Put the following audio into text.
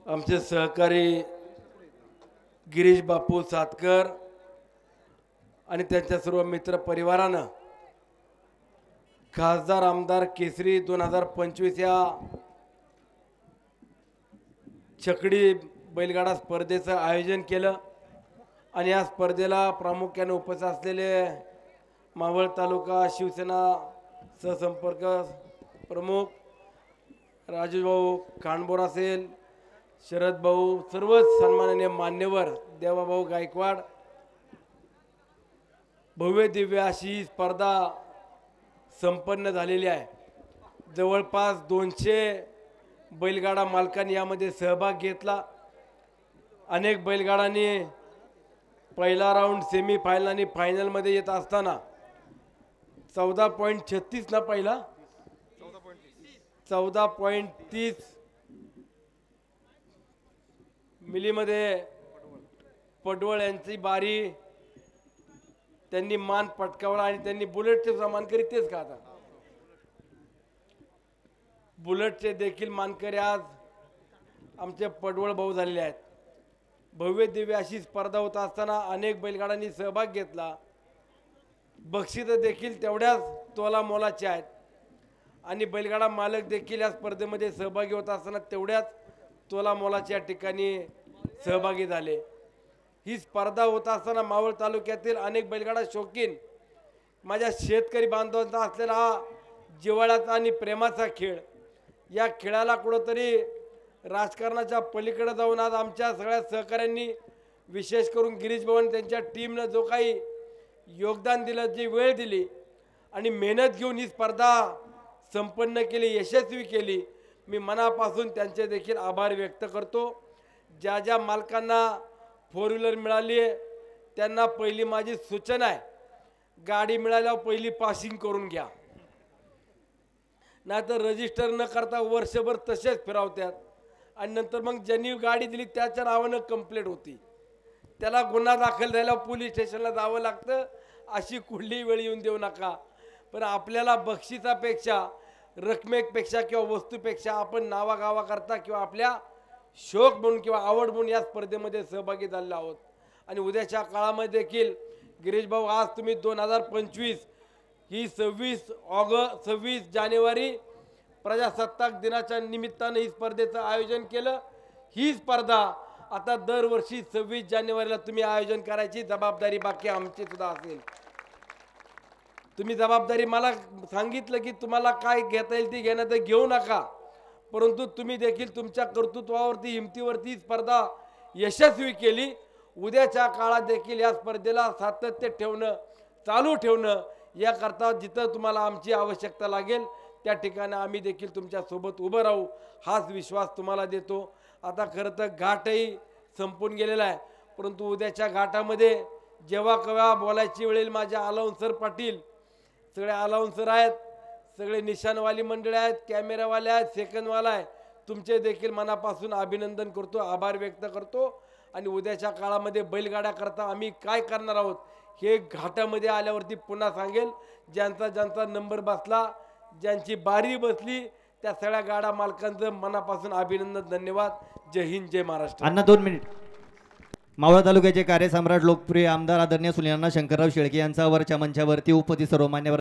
आमचे सहकारी गिरीश बापू सातकर आणि त्यांच्या सर्व मित्र परिवारानं खासदार आमदार केसरी 2025 या छकडी बैलगाडा स्पर्धेचं आयोजन केलं आणि या स्पर्धेला प्रामुख्याने उपस्थित असलेले मावळ तालुका शिवसेना सहसंपर्क प्रमुख राजू भाऊ खांडबोर असेल, शरद भाऊ, सर्वच सन्माननीय मान्यवर, देवाभाऊ गायकवाड, भव्य दिव्य अशी स्पर्धा संपन्न झालेली आहे। जवळपास 200 बैलगाडा मालकांनी यामध्ये सहभाग घेतला। अनेक बैलगाडांनी पहिला राऊंड सेमी फायनल आणि फायनलमध्ये येत असताना 14.36 ना पहिला 14.30 मिलीमध्ये पडवळ यांची बारी त्यांनी मान पटकावला आणि त्यांनी बुलेटचे मानकरी तेच का आता बुलेटचे देखील मानकरी आज आमचे पडवळ भाऊ झालेले आहेत। भव्य दिव्य अशी स्पर्धा होत असताना अनेक बैलगाड्यांनी सहभाग घेतला। बक्षीस देखील तेवढ्याच तोला मोलाचे आहेत आणि बैलगाडा मालक देखील या स्पर्धेमध्ये सहभागी होत असताना तेवढ्याच तोला मोलाच्या ठिकाणी सहभागी झाले। ही स्पर्धा होत असताना मावळ तालुक्यातील अनेक बैलगाडा शौकीन माझ्या शेतकरी बांधवांचा असलेला हा जिव्हाळ्याचा आणि प्रेमाचा खेळ, या खेळाला कुठंतरी राजकारणाच्या पलीकडे जाऊन आज आमच्या सगळ्या सहकाऱ्यांनी विशेष करून गिरीश भवन त्यांच्या टीमनं जो काही योगदान दिलं, जी वेळ दिली आणि मेहनत घेऊन ही स्पर्धा संपन्न केली, यशस्वी केली, मी मनापासून त्यांचे देखील आभार व्यक्त करतो। ज्या ज्या मालकांना 4 व्हीलर मिळाली आहे त्यांना पहिली माझी सूचना आहे, गाडी मिळाल्यावर पहिली पासिंग करून घ्या, नाहीतर रजिस्टर न करता वर्षभर तसेच फिरवतात आणि नंतर मग ज्यांनी गाडी दिली त्याच्या नावानं कंप्लेंट होती, त्याला गुन्हा दाखल झाला पोलीस स्टेशनला जावं लागतं। अशी कुठलीही वेळ येऊन देऊ नका। पण आपल्याला बक्षिसापेक्षा, रकमेपेक्षा किंवा वस्तूपेक्षा आपण नावागावा करता किंवा आपल्या शौक म्हणून किंवा आवड म्हणून या स्पर्धेमध्ये सहभागी झालेलो आहोत। आणि उद्याच्या काळामध्ये देखील गिरीश भाऊ, आज तुम्ही 2025 ही 26 जानेवारी प्रजासत्ताक दिनाच्या निमित्तानं ही स्पर्धेचं आयोजन केलं। ही स्पर्धा आता दरवर्षी 26 जानेवारीला तुम्ही आयोजन करायची जबाबदारी बाकी आमची सुद्धा असेल। तुम्ही जबाबदारी मला सांगितलं की तुम्हाला काय घेता येईल ती घेणं, तर घेऊ नका, परंतु तुम्ही देखील तुमच्या कर्तृत्वावरती, हिमतीवरती स्पर्धा यशस्वी केली। उद्याच्या काळात देखील या स्पर्धेला सातत्य ठेवणं, चालू ठेवणं, याकरता जिथं तुम्हाला आमची आवश्यकता लागेल त्या ठिकाणी आम्ही देखील तुमच्या सोबत उभं राहू, हाच विश्वास तुम्हाला देतो। आता खरं तर घाटही संपून गेलेला आहे, परंतु उद्याच्या घाटामध्ये जेव्हा केव्हा बोलायची वेळ येईल, माझ्या अलाउन्सर पाटील सगळे अलाउन्सर आहेत, सगळे निशाणवाली मंडळी आहेत, कॅमेरावाले आहेत, सेकंदवाला आहे, तुमचे देखील मनापासून अभिनंदन करतो, आभार व्यक्त करतो। आणि उद्याच्या काळामध्ये बैलगाड्या करता आम्ही काय करणार आहोत हे घाटामध्ये आल्यावरती पुन्हा सांगेल। ज्यांचा ज्यांचा नंबर बसला, ज्यांची बारी बसली, त्या सगळ्या गाडा मालकांचं मनापासून अभिनंदन, धन्यवाद। जय हिंद, जय महाराष्ट्र। अण्णा 2 मिनिट। मावळ तालुक्याचे कार्यसम्राट लोकप्रिय आमदार आदरणीय सुनील शंकरराव शेळके यांचा वरच्या मंचावरती उपस्थित सर्व मान्यवर